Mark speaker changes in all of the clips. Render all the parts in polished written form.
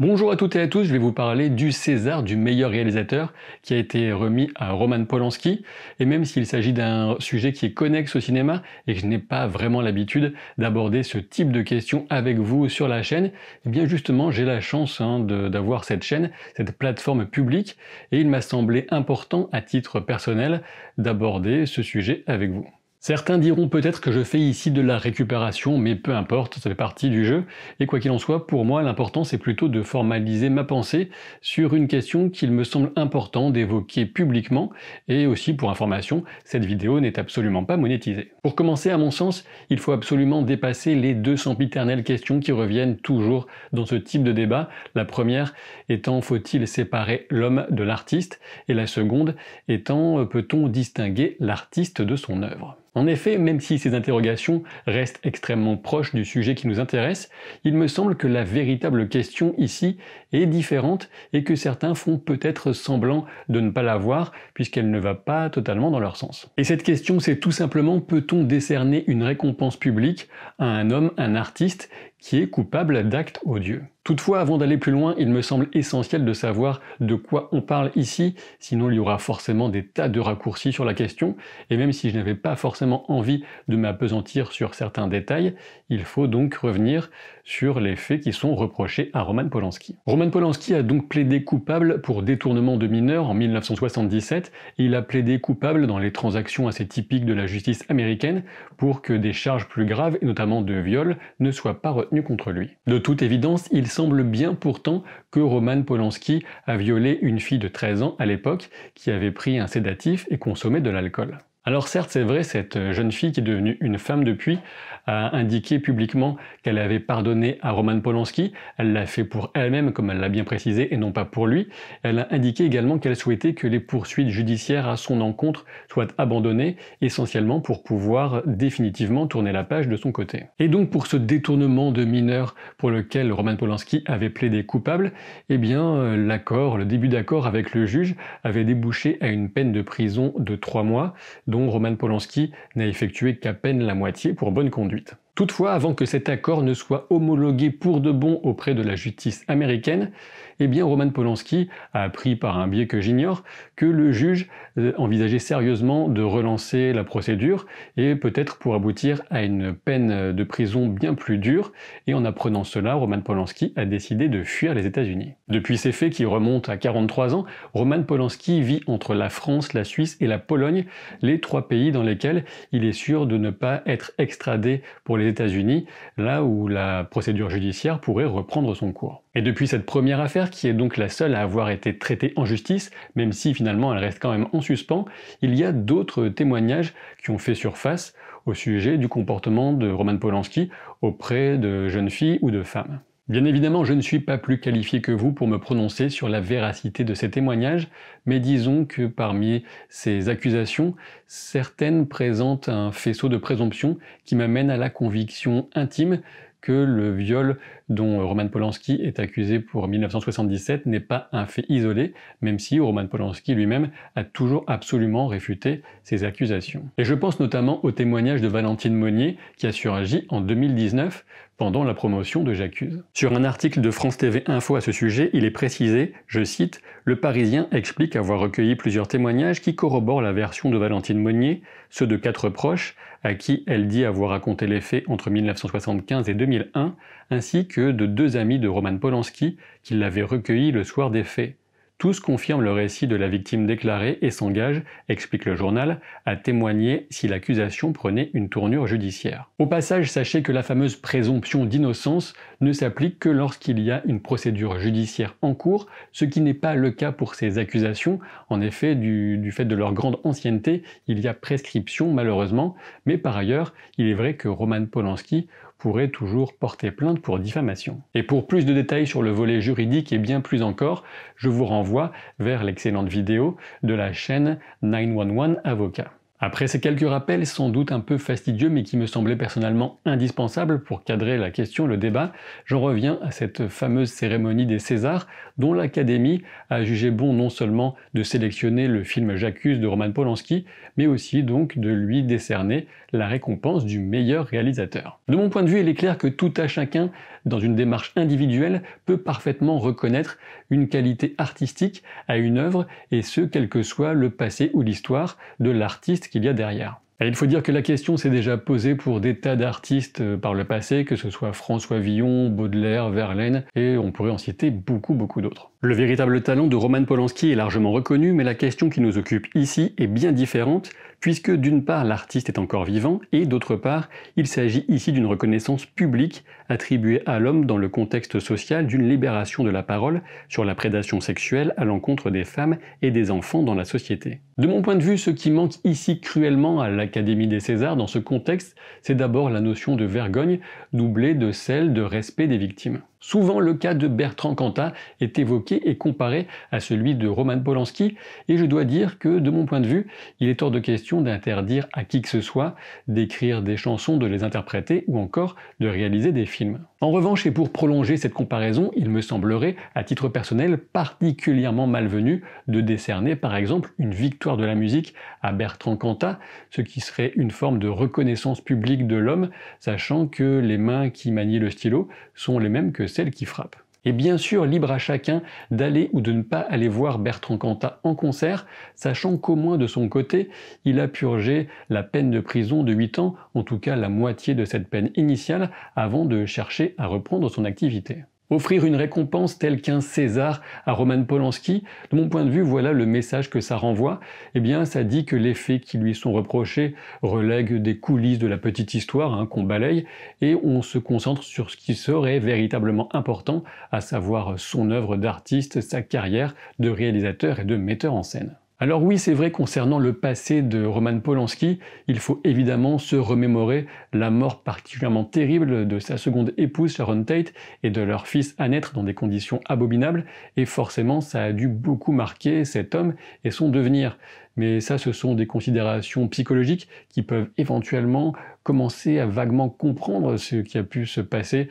Speaker 1: Bonjour à toutes et à tous, je vais vous parler du César du meilleur réalisateur qui a été remis à Roman Polanski. Et même s'il s'agit d'un sujet qui est connexe au cinéma et que je n'ai pas vraiment l'habitude d'aborder ce type de questions avec vous sur la chaîne, eh bien justement j'ai la chance d'avoir cette chaîne, cette plateforme publique, et il m'a semblé important à titre personnel d'aborder ce sujet avec vous. Certains diront peut-être que je fais ici de la récupération, mais peu importe, ça fait partie du jeu. Et quoi qu'il en soit, pour moi, l'important c'est plutôt de formaliser ma pensée sur une question qu'il me semble important d'évoquer publiquement. Et aussi, pour information, cette vidéo n'est absolument pas monétisée. Pour commencer, à mon sens, il faut absolument dépasser les deux sempiternelles questions qui reviennent toujours dans ce type de débat. La première étant, faut-il séparer l'homme de l'artiste? Et la seconde étant, peut-on distinguer l'artiste de son œuvre? En effet, même si ces interrogations restent extrêmement proches du sujet qui nous intéresse, il me semble que la véritable question ici est différente et que certains font peut-être semblant de ne pas la voir puisqu'elle ne va pas totalement dans leur sens. Et cette question, c'est tout simplement: peut-on décerner une récompense publique à un homme, un artiste, qui est coupable d'actes odieux? Toutefois, avant d'aller plus loin, il me semble essentiel de savoir de quoi on parle ici, sinon il y aura forcément des tas de raccourcis sur la question, et même si je n'avais pas forcément envie de m'appesantir sur certains détails, il faut donc revenir sur les faits qui sont reprochés à Roman Polanski. Roman Polanski a donc plaidé coupable pour détournement de mineurs en 1977, et il a plaidé coupable dans les transactions assez typiques de la justice américaine pour que des charges plus graves, et notamment de viol, ne soient pas retenues contre lui. De toute évidence, il semble bien pourtant que Roman Polanski a violé une fille de 13 ans à l'époque qui avait pris un sédatif et consommé de l'alcool. Alors certes, c'est vrai, cette jeune fille qui est devenue une femme depuis a indiqué publiquement qu'elle avait pardonné à Roman Polanski. Elle l'a fait pour elle-même, comme elle l'a bien précisé, et non pas pour lui. Elle a indiqué également qu'elle souhaitait que les poursuites judiciaires à son encontre soient abandonnées, essentiellement pour pouvoir définitivement tourner la page de son côté. Et donc pour ce détournement de mineurs pour lequel Roman Polanski avait plaidé coupable, eh bien le début d'accord avec le juge avait débouché à une peine de prison de 3 mois, dont Roman Polanski n'a effectué qu'à peine la moitié pour bonne conduite. Toutefois, avant que cet accord ne soit homologué pour de bon auprès de la justice américaine, eh bien Roman Polanski a appris par un biais que j'ignore que le juge envisageait sérieusement de relancer la procédure et peut-être pour aboutir à une peine de prison bien plus dure, et en apprenant cela, Roman Polanski a décidé de fuir les États-Unis. Depuis ces faits qui remontent à 43 ans, Roman Polanski vit entre la France, la Suisse et la Pologne, les 3 pays dans lesquels il est sûr de ne pas être extradé pour les États-Unis, là où la procédure judiciaire pourrait reprendre son cours. Et depuis cette première affaire, qui est donc la seule à avoir été traitée en justice, même si finalement elle reste quand même en suspens, il y a d'autres témoignages qui ont fait surface au sujet du comportement de Roman Polanski auprès de jeunes filles ou de femmes. Bien évidemment, je ne suis pas plus qualifié que vous pour me prononcer sur la véracité de ces témoignages, mais disons que parmi ces accusations, certaines présentent un faisceau de présomption qui m'amène à la conviction intime que le viol dont Roman Polanski est accusé pour 1977 n'est pas un fait isolé, même si Roman Polanski lui-même a toujours absolument réfuté ces accusations. Et je pense notamment au témoignage de Valentine Monnier qui a suragi en 2019 pendant la promotion de J'accuse. Sur un article de France TV Info à ce sujet, il est précisé, je cite, « Le Parisien explique avoir recueilli plusieurs témoignages qui corroborent la version de Valentine Monnier, ceux de 4 proches, à qui elle dit avoir raconté les faits entre 1975 et 2001, ainsi que de 2 amis de Roman Polanski qui l'avaient recueilli le soir des faits. Tous confirment le récit de la victime déclarée et s'engagent, explique le journal, à témoigner si l'accusation prenait une tournure judiciaire. Au passage, sachez que la fameuse présomption d'innocence ne s'applique que lorsqu'il y a une procédure judiciaire en cours, ce qui n'est pas le cas pour ces accusations. En effet, du fait de leur grande ancienneté, il y a prescription malheureusement, mais par ailleurs, il est vrai que Roman Polanski pourrait toujours porter plainte pour diffamation. Et pour plus de détails sur le volet juridique et bien plus encore, je vous renvoie vers l'excellente vidéo de la chaîne 911 Avocat. Après ces quelques rappels sans doute un peu fastidieux mais qui me semblaient personnellement indispensables pour cadrer la question, le débat, j'en reviens à cette fameuse cérémonie des Césars dont l'Académie a jugé bon non seulement de sélectionner le film J'accuse de Roman Polanski, mais aussi donc de lui décerner la récompense du meilleur réalisateur. De mon point de vue, il est clair que tout à chacun, dans une démarche individuelle, peut parfaitement reconnaître une qualité artistique à une œuvre, et ce, quel que soit le passé ou l'histoire de l'artiste qu'il y a derrière. Et il faut dire que la question s'est déjà posée pour des tas d'artistes par le passé, que ce soit François Villon, Baudelaire, Verlaine, et on pourrait en citer beaucoup d'autres. Le véritable talent de Roman Polanski est largement reconnu, mais la question qui nous occupe ici est bien différente, puisque d'une part l'artiste est encore vivant, et d'autre part il s'agit ici d'une reconnaissance publique attribuée à l'homme dans le contexte social d'une libération de la parole sur la prédation sexuelle à l'encontre des femmes et des enfants dans la société. De mon point de vue, ce qui manque ici cruellement à l'Académie des Césars dans ce contexte, c'est d'abord la notion de vergogne, doublée de celle de respect des victimes. Souvent, le cas de Bertrand Cantat est évoqué et comparé à celui de Roman Polanski, et je dois dire que, de mon point de vue, il est hors de question d'interdire à qui que ce soit d'écrire des chansons, de les interpréter ou encore de réaliser des films. En revanche, et pour prolonger cette comparaison, il me semblerait, à titre personnel, particulièrement malvenu de décerner par exemple une victoire de la musique à Bertrand Cantat, ce qui serait une forme de reconnaissance publique de l'homme, sachant que les mains qui manient le stylo sont les mêmes que celles qui frappent. Et bien sûr, libre à chacun d'aller ou de ne pas aller voir Bertrand Cantat en concert, sachant qu'au moins de son côté, il a purgé la peine de prison de 8 ans, en tout cas la moitié de cette peine initiale, avant de chercher à reprendre son activité. Offrir une récompense telle qu'un César à Roman Polanski, de mon point de vue, voilà le message que ça renvoie. Eh bien, ça dit que les faits qui lui sont reprochés relèguent des coulisses de la petite histoire qu'on balaye, et on se concentre sur ce qui serait véritablement important, à savoir son œuvre d'artiste, sa carrière de réalisateur et de metteur en scène. Alors oui, c'est vrai, concernant le passé de Roman Polanski, il faut évidemment se remémorer la mort particulièrement terrible de sa seconde épouse Sharon Tate et de leur fils à naître dans des conditions abominables, et forcément ça a dû beaucoup marquer cet homme et son devenir. Mais ça, ce sont des considérations psychologiques qui peuvent éventuellement commencer à vaguement comprendre ce qui a pu se passer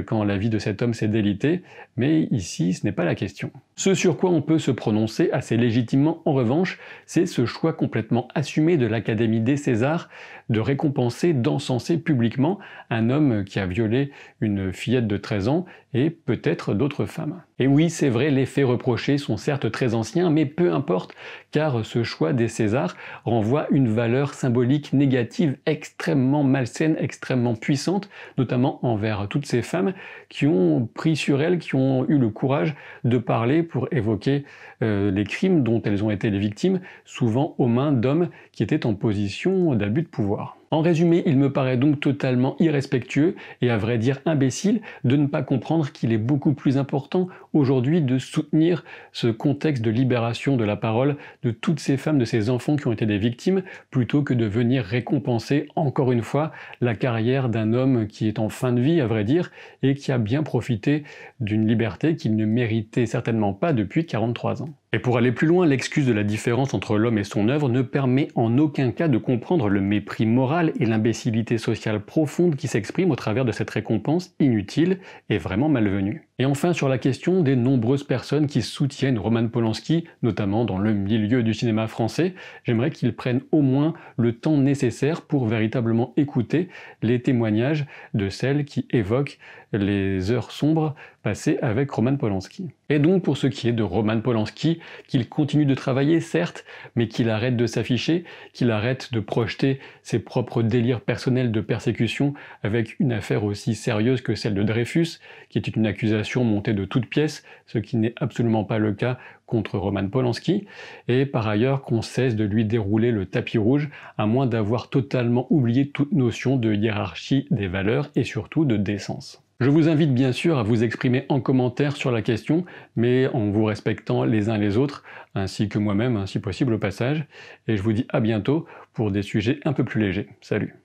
Speaker 1: quand la vie de cet homme s'est délitée, mais ici ce n'est pas la question. Ce sur quoi on peut se prononcer assez légitimement en revanche, c'est ce choix complètement assumé de l'Académie des Césars de récompenser, d'encenser publiquement un homme qui a violé une fillette de 13 ans et peut-être d'autres femmes. Et oui, c'est vrai, les faits reprochés sont certes très anciens, mais peu importe, car ce choix des Césars renvoie une valeur symbolique négative extrêmement malsaine, extrêmement puissante, notamment envers toutes ces femmes qui ont pris sur elles, qui ont eu le courage de parler pour évoquer les crimes dont elles ont été les victimes, souvent aux mains d'hommes qui étaient en position d'abus de pouvoir. En résumé, il me paraît donc totalement irrespectueux et à vrai dire imbécile de ne pas comprendre qu'il est beaucoup plus important aujourd'hui de soutenir ce contexte de libération de la parole de toutes ces femmes, de ces enfants qui ont été des victimes, plutôt que de venir récompenser encore une fois la carrière d'un homme qui est en fin de vie à vrai dire et qui a bien profité d'une liberté qu'il ne méritait certainement pas depuis 43 ans. Et pour aller plus loin, l'excuse de la différence entre l'homme et son œuvre ne permet en aucun cas de comprendre le mépris moral et l'imbécilité sociale profonde qui s'exprime au travers de cette récompense inutile et vraiment malvenue. Et enfin, sur la question des nombreuses personnes qui soutiennent Roman Polanski, notamment dans le milieu du cinéma français, j'aimerais qu'ils prennent au moins le temps nécessaire pour véritablement écouter les témoignages de celles qui évoquent les heures sombres passées avec Roman Polanski. Et donc pour ce qui est de Roman Polanski, qu'il continue de travailler certes, mais qu'il arrête de s'afficher, qu'il arrête de projeter ses propres délires personnels de persécution avec une affaire aussi sérieuse que celle de Dreyfus, qui était une accusation montée de toutes pièces, ce qui n'est absolument pas le cas contre Roman Polanski, et par ailleurs qu'on cesse de lui dérouler le tapis rouge, à moins d'avoir totalement oublié toute notion de hiérarchie des valeurs et surtout de décence. Je vous invite bien sûr à vous exprimer en commentaire sur la question, mais en vous respectant les uns les autres, ainsi que moi-même, si possible au passage, et je vous dis à bientôt pour des sujets un peu plus légers. Salut!